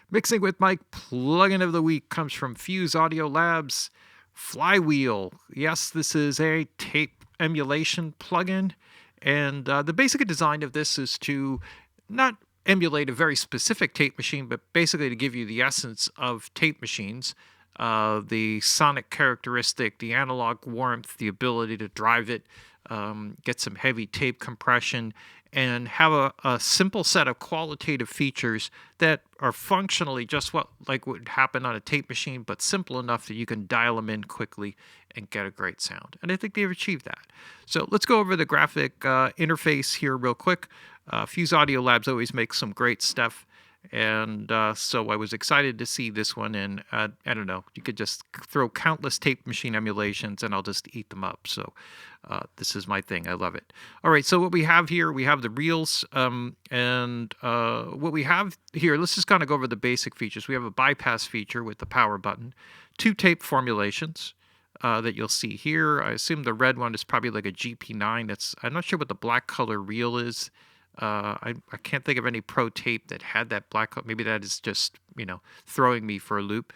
Mixing with Mike, plugin of the week comes from Fuse Audio Labs, Flywheel. Yes, this is a tape emulation plugin, and the basic design of this is to not emulate a very specific tape machine, but basically to give you the essence of tape machines. The sonic characteristic, the analog warmth, the ability to drive it, get some heavy tape compression, and have a simple set of qualitative features that are functionally just what like would happen on a tape machine, but simple enough that you can dial them in quickly and get a great sound. And I think they've achieved that. So let's go over the graphic interface here real quick. Fuse Audio Labs always makes some great stuff. And so I was excited to see this one, and I don't know, you could just throw countless tape machine emulations and I'll just eat them up. So this is my thing. I love it. All right, so what we have here, we have the reels, and what we have here, let's just kind of go over the basic features. We have a bypass feature with the power button, 2 tape formulations that you'll see here. I assume the red one is probably like a GP9. I'm not sure what the black color reel is. I can't think of any pro tape that had that black color. Maybe that is just, throwing me for a loop.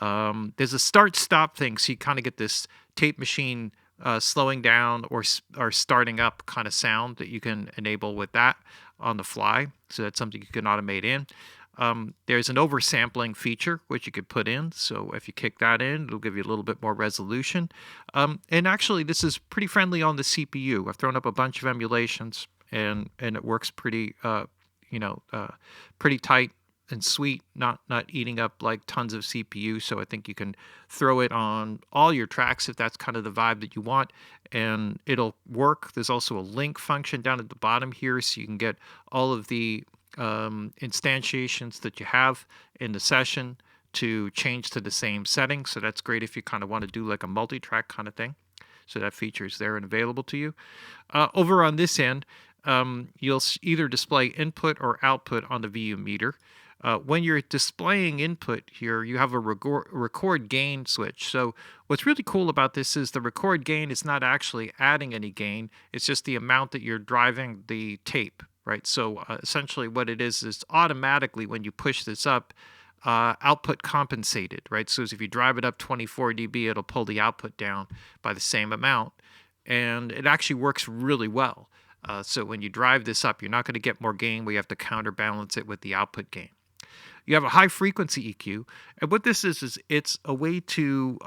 There's a start-stop thing, so you kind of get this tape machine slowing down or starting up kind of sound that you can enable with that on the fly. So that's something you can automate in. There's an oversampling feature, which you could put in. So if you kick that in, it'll give you a little bit more resolution. And actually, this is pretty friendly on the CPU. I've thrown up a bunch of emulations, and it works pretty, pretty tight and sweet, not eating up like tons of CPU. So I think you can throw it on all your tracks if that's kind of the vibe that you want, and it'll work. There's also a link function down at the bottom here, so you can get all of the instantiations that you have in the session to change to the same setting. So that's great if you kind of want to do like a multi-track kind of thing. So that feature is there and available to you. Over on this end, you'll either display input or output on the VU meter. When you're displaying input here, you have a record gain switch. So what's really cool about this is the record gain is not actually adding any gain. It's just the amount that you're driving the tape, right? So essentially what it is automatically when you push this up, output compensated, right? So if you drive it up 24 dB, it'll pull the output down by the same amount. And it actually works really well. So when you drive this up, you're not going to get more gain. We have to counterbalance it with the output gain. You have a high frequency EQ, and what this is it's a way to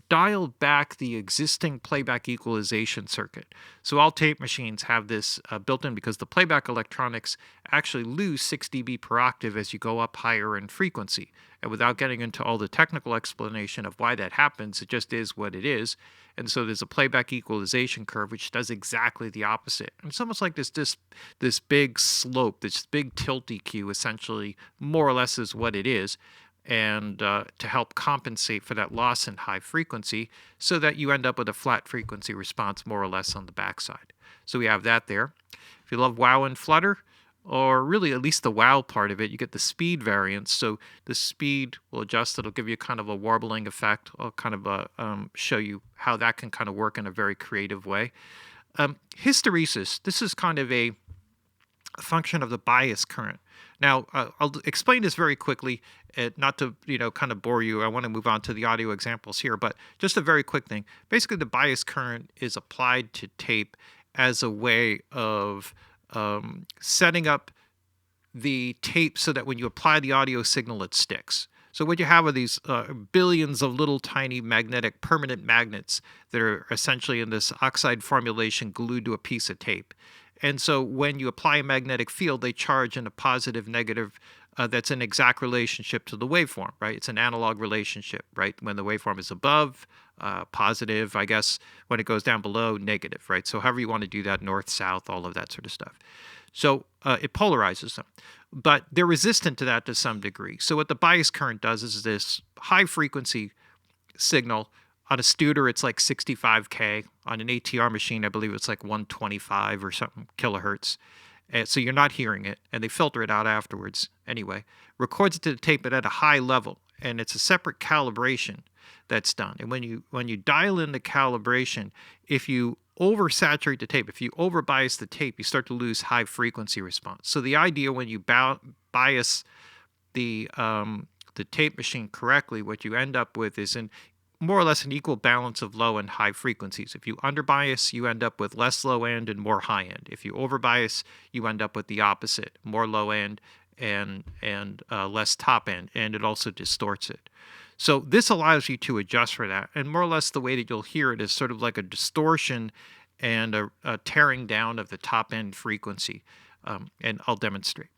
dial back the existing playback equalization circuit. So all tape machines have this built in because the playback electronics actually lose 6 dB per octave as you go up higher in frequency. And without getting into all the technical explanation of why that happens, it just is what it is. And so there's a playback equalization curve which does exactly the opposite. And it's almost like this big slope, this big tilt EQ essentially more or less is what it is, and to help compensate for that loss in high frequency so that you end up with a flat frequency response more or less on the backside. So we have that there. If you love WoW and Flutter, or really at least the WoW part of it, you get the speed variance. So the speed will adjust. It'll give you kind of a warbling effect. I'll kind of show you how that can kind of work in a very creative way. Hysteresis, this is kind of a function of the bias current. Now, I'll explain this very quickly, not to, kind of bore you. I want to move on to the audio examples here, but just a very quick thing. Basically, the bias current is applied to tape as a way of setting up the tape so that when you apply the audio signal, it sticks. So what you have are these billions of little tiny permanent magnets that are essentially in this oxide formulation glued to a piece of tape. And so when you apply a magnetic field, they charge in a positive, negative, that's an exact relationship to the waveform, right? It's an analog relationship, right? When the waveform is above, positive, I guess. When it goes down below, negative, right? So however you want to do that, north, south, all of that sort of stuff. So it polarizes them. But they're resistant to that to some degree. So what the bias current does is this high frequency signal. On a Studer, it's like 65K. On an ATR machine, I believe it's like 125 or something kilohertz. So you're not hearing it, and they filter it out afterwards anyway. Records it to the tape, but at a high level, and it's a separate calibration that's done. And when you dial in the calibration, if you oversaturate the tape, if you overbias the tape, you start to lose high frequency response. So the idea when you bias the tape machine correctly, what you end up with is more or less an equal balance of low and high frequencies. If you underbias, you end up with less low end and more high end. If you overbias, you end up with the opposite, more low end and less top end, and it also distorts it. So this allows you to adjust for that, and more or less the way that you'll hear it is sort of like a distortion and a tearing down of the top end frequency, and I'll demonstrate.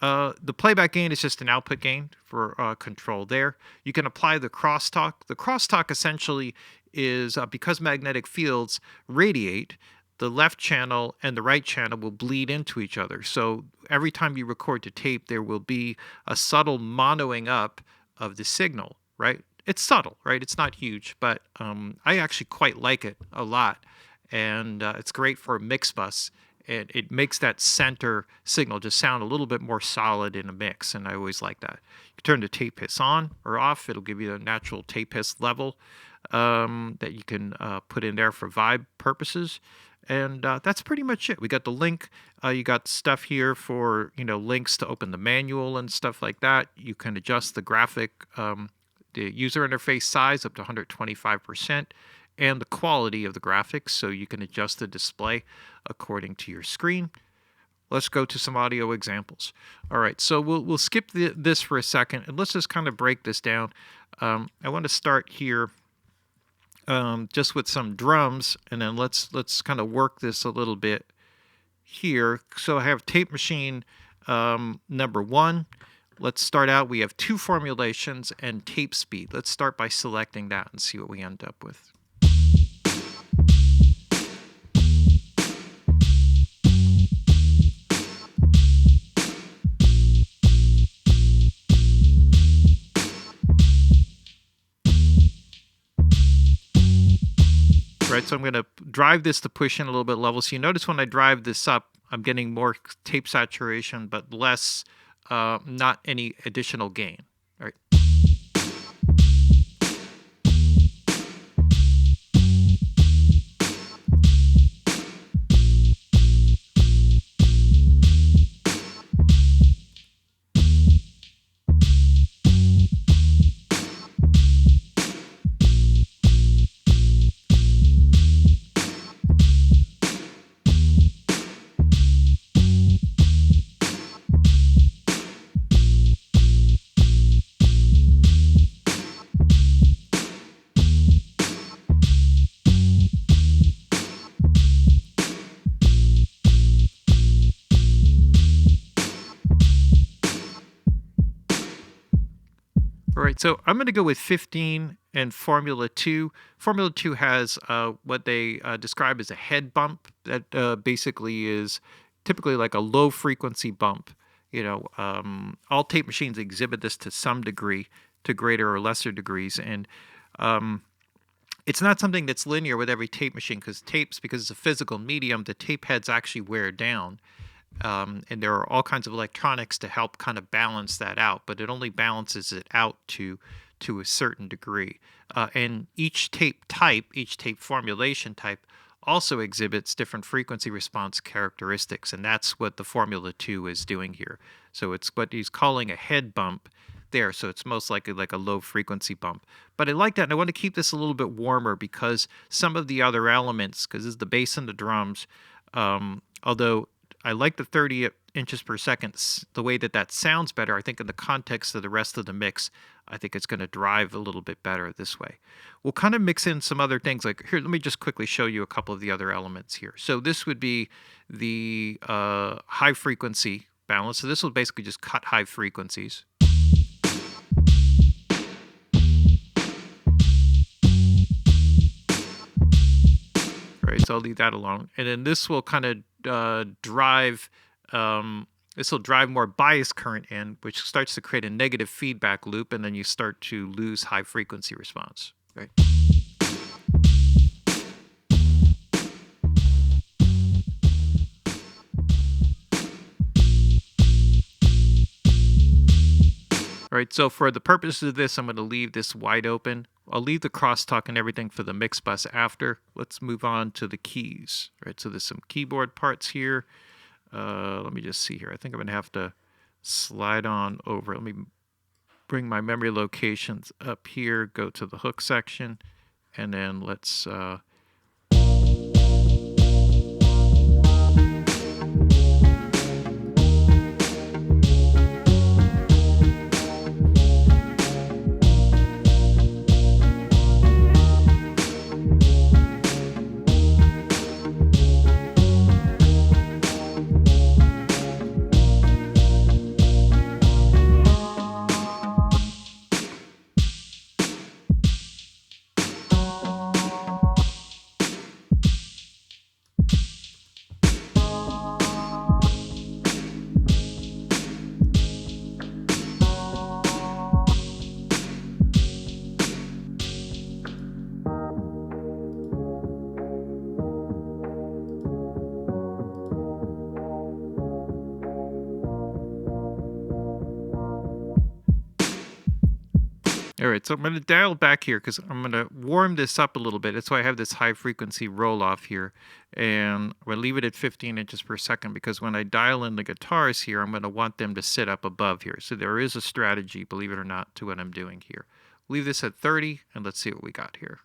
The playback gain is just an output gain for control there. You can apply the crosstalk. The crosstalk essentially is because magnetic fields radiate, the left channel and the right channel will bleed into each other. So every time you record to tape, there will be a subtle monoing up of the signal, right? It's subtle, right? It's not huge, but I actually quite like it a lot. And it's great for a mix bus. It makes that center signal just sound a little bit more solid in a mix, and I always like that. You turn the tape hiss on or off. It'll give you a natural tape hiss level that you can put in there for vibe purposes. And that's pretty much it. We got the link. You got stuff here for, links to open the manual and stuff like that. You can adjust the graphic, the user interface size up to 125%. And the quality of the graphics, so you can adjust the display according to your screen. Let's go to some audio examples. All right, so we'll skip this for a second, and let's just kind of break this down. I want to start here just with some drums, and then let's kind of work this a little bit here. So I have tape machine number 1. Let's start out. We have 2 formulations and tape speed. Let's start by selecting that and see what we end up with. Right, so I'm going to drive this to push in a little bit level. So you notice when I drive this up, I'm getting more tape saturation, but less, not any additional gain. All right. All right, so I'm going to go with 15 and Formula 2. Formula 2 has what they describe as a head bump that basically is typically like a low frequency bump. All tape machines exhibit this to some degree, to greater or lesser degrees. And it's not something that's linear with every tape machine, because it's a physical medium, the tape heads actually wear down. And there are all kinds of electronics to help kind of balance that out, but it only balances it out to a certain degree. And each tape formulation type also exhibits different frequency response characteristics, and that's what the Formula 2 is doing here. So it's what he's calling a head bump there, so it's most likely like a low frequency bump. But I like that, and I want to keep this a little bit warmer because some of the other elements, because this is the bass and the drums, although I like the 30 inches per second, the way that sounds better. I think in the context of the rest of the mix, I think it's going to drive a little bit better this way. We'll kind of mix in some other things. Like here, let me just quickly show you a couple of the other elements here. So this would be the high frequency balance. So this will basically just cut high frequencies. All right, so I'll leave that alone. And then this will kind of drive more bias current in, which starts to create a negative feedback loop, and then you start to lose high frequency response. Right. All right, so for the purposes of this, I'm going to leave this wide open. I'll leave the crosstalk and everything for the mix bus after. Let's move on to the keys. All right, so there's some keyboard parts here. Let me just see here. I think I'm going to have to slide on over. Let me bring my memory locations up here, go to the hook section, and then let's all right, so I'm going to dial back here because I'm going to warm this up a little bit. That's why I have this high frequency roll off here. And I'm going to leave it at 15 inches per second because when I dial in the guitars here, I'm going to want them to sit up above here. So there is a strategy, believe it or not, to what I'm doing here. Leave this at 30 and let's see what we got here.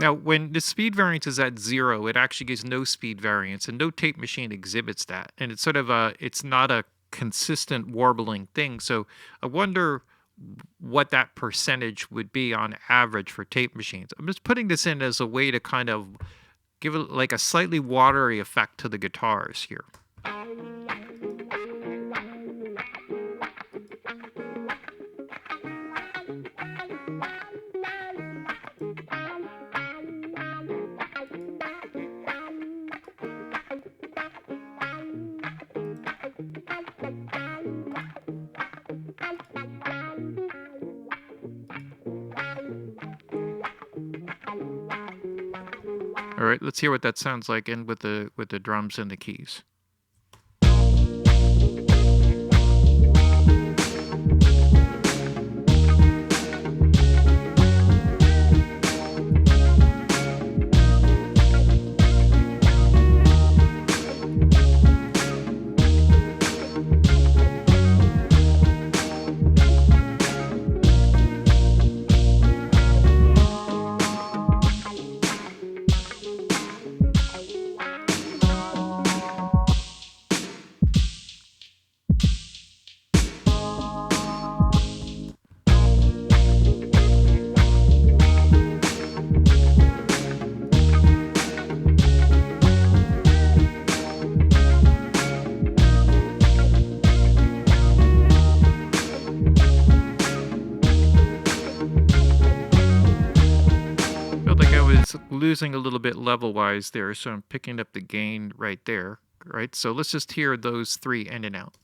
Now, when the speed variance is at 0, it actually gives no speed variance, and no tape machine exhibits that. And it's sort of it's not a consistent warbling thing. So I wonder what that percentage would be on average for tape machines. I'm just putting this in as a way to kind of give it like a slightly watery effect to the guitars here. All right, let's hear what that sounds like in with the drums and the keys. Losing a little bit level wise there, so I'm picking up the gain right there, right? So let's just hear those three in and out.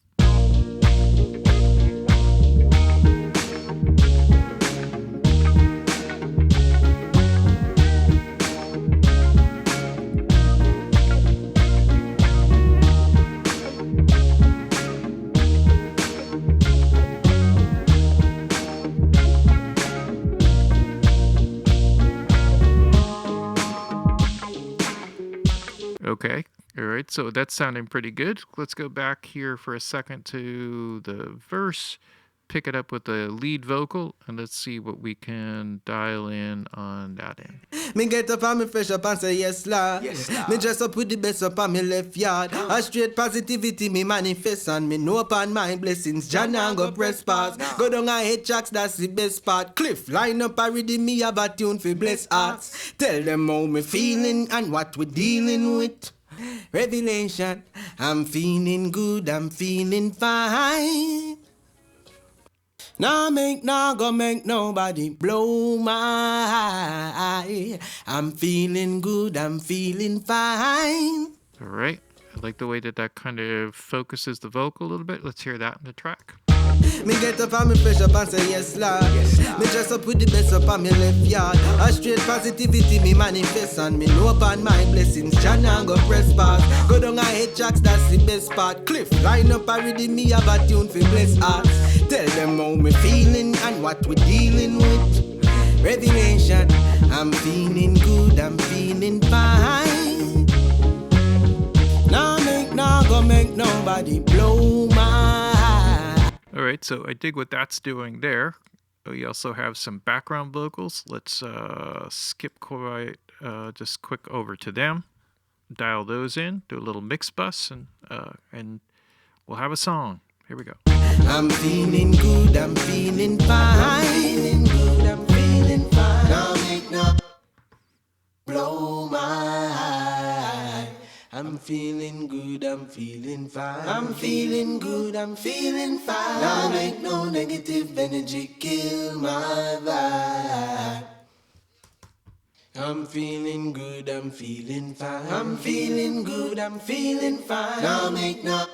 Okay, all right, so that's sounding pretty good. Let's go back here for a second to the verse, pick it up with the lead vocal, and let's see what we can dial in on that end. Me get up and me fresh up and say yes, Lord. Yes, Lord. Me dress up with the best up on me left yard. A straight positivity me manifest, and me know upon my blessings. John and go press pass. Go down and hit tracks, that's the best part. Cliff, line up a rhythm, me have a tune for bless hearts. Tell them how me feeling and what we dealing with. Revelation, I'm feeling good, I'm feeling fine. Now go make nobody blow my eye. I'm feeling good, I'm feeling fine. All right. I like the way that kind of focuses the vocal a little bit. Let's hear that in the track. Me get up and me fresh up and say yes, Lord. Yes, Lord. Me dress up with the best up on me left yard. A straight positivity me manifest, and me know upon my blessings. John and go press pass. Go down and hit tracks, that's the best part. Cliff, line up a rhythm, me have a tune for bless hearts. Tell them how me feeling and what we dealing with. Revelation, I'm feeling good, I'm feeling fine. Now go make nobody blow my. All right, so I dig what that's doing there. We also have some background vocals. Let's skip quite, just quick over to them. Dial those in, do a little mix bus, and we'll have a song. Here we go. I'm feeling good, I'm feeling fine. Feeling good, I'm feeling fine. Now make no blow my. I'm feeling good, I'm feeling fine. I'm feeling good, I'm feeling fine. Now make no negative energy kill my vibe. I'm feeling good, I'm feeling fine. I'm feeling good, I'm feeling fine. Now make no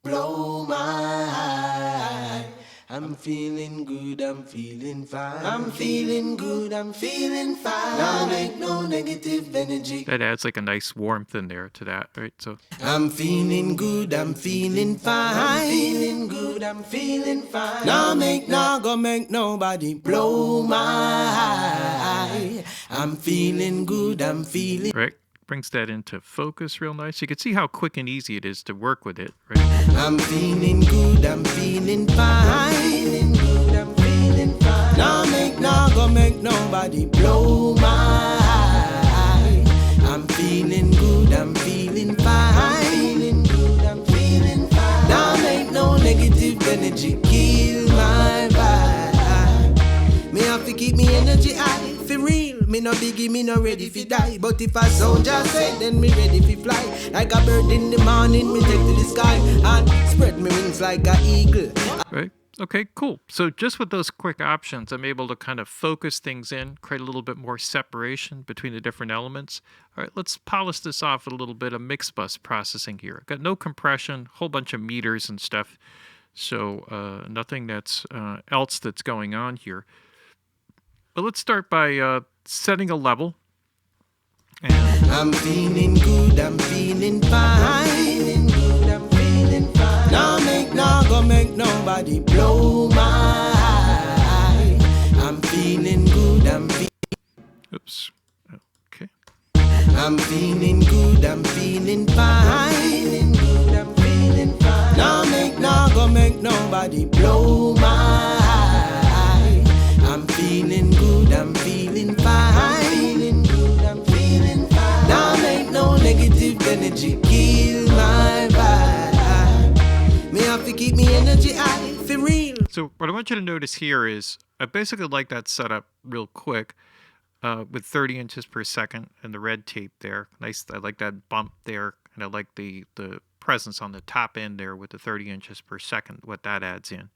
blow my. I'm feeling good, I'm feeling fine. I'm feeling good, I'm feeling fine. Now make no negative energy. That adds like a nice warmth in there to that, right? So I'm feeling good, I'm feeling fine. I'm feeling good, I'm feeling fine. Now go make nobody blow my. I'm feeling good, I'm feeling. right. Brings that into focus real nice. You can see how quick and easy it is to work with it, right? I'm feeling good, I'm feeling fine. Feeling good, I'm feeling fine. Now go make nobody blow my. I'm feeling good, I'm feeling fine. Feeling good, I'm feeling fine. Now make no negative energy kill my vibe. Me have to keep me energy high, for real. Me no biggie, me no ready fi die. But if I sound just say, then me ready fi fly. Like a bird in the morning, me take to the sky and spread me wings like an eagle. Right. Okay, cool. So just with those quick options, I'm able to kind of focus things in, create a little bit more separation between the different elements. All right, let's polish this off with a little bit of mix bus processing here. Got no compression, whole bunch of meters and stuff. So nothing that's else that's going on here. But let's start by setting a level. And I'm feeling good, I'm feeling fine. Feeling good, I'm feeling fine. Now go make nobody blow my. I'm feeling good, I'm feeling. oops. Okay. I'm feeling good, I'm feeling fine. Feeling good, I'm feeling fine. Now go make nobody blow my. I'm feeling good, I'm feeling fine. Feeling good, I'm feeling fine. Now make no negative energy kill my vibe. Me have to keep me energy high, for real. So what I want you to notice here is I basically like that setup real quick with 30 inches per second and the red tape there. Nice. I like that bump there, and I like the presence on the top end there with the 30 inches per second, what that adds in.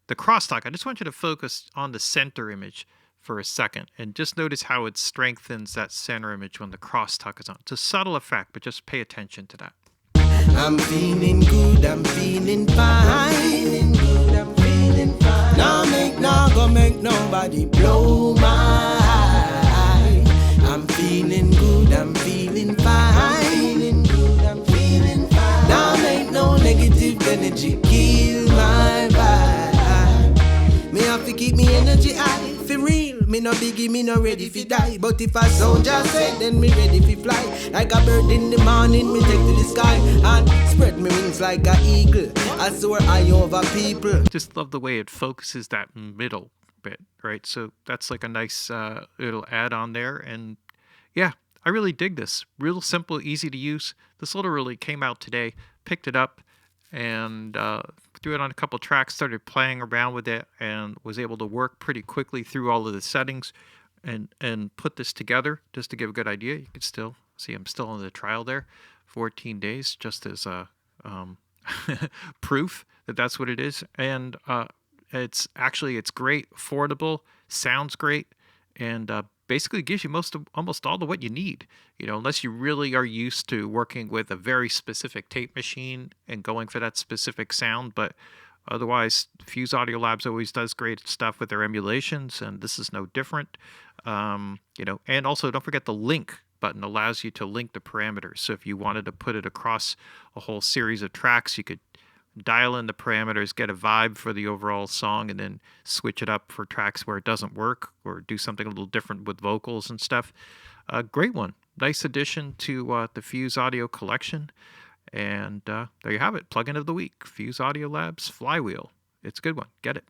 The crosstalk, I just want you to focus on the center image for a second and just notice how it strengthens that center image when the crosstalk is on. It's a subtle effect, but just pay attention to that. I'm feeling good, I'm feeling fine. Feeling good, I'm feeling fine. Now go make nobody blow my. I'm feeling good, I'm feeling fine. Feeling good, I'm feeling fine. Now make no negative energy kill my vibe. Me have to keep me energy high, for real. Me no biggie, me no ready fi die. But if a sound just said, then me ready fi fly. Like a bird in the morning, me take to the sky and spread me wings like a eagle. I soar high over people. Just love the way it focuses that middle bit, right? So that's like a nice little add on there. And yeah, I really dig this. Real simple, easy to use. This literally came out today, picked it up, and threw it on a couple tracks, started playing around with it, and was able to work pretty quickly through all of the settings and put this together just to give a good idea. You can still see I'm still in the trial there, 14 days, just as proof that that's what it is. And it's great, affordable, sounds great, and basically gives you almost all of what you need. You know, unless you really are used to working with a very specific tape machine and going for that specific sound. But otherwise, Fuse Audio Labs always does great stuff with their emulations, and this is no different. You know, and also don't forget the link button allows you to link the parameters. So if you wanted to put it across a whole series of tracks, you could dial in the parameters, get a vibe for the overall song, and then switch it up for tracks where it doesn't work, or do something a little different with vocals and stuff. Great one. Nice addition to the Fuse Audio collection. And there you have it. Plugin of the week, Fuse Audio Labs Flywheel. It's a good one. Get it.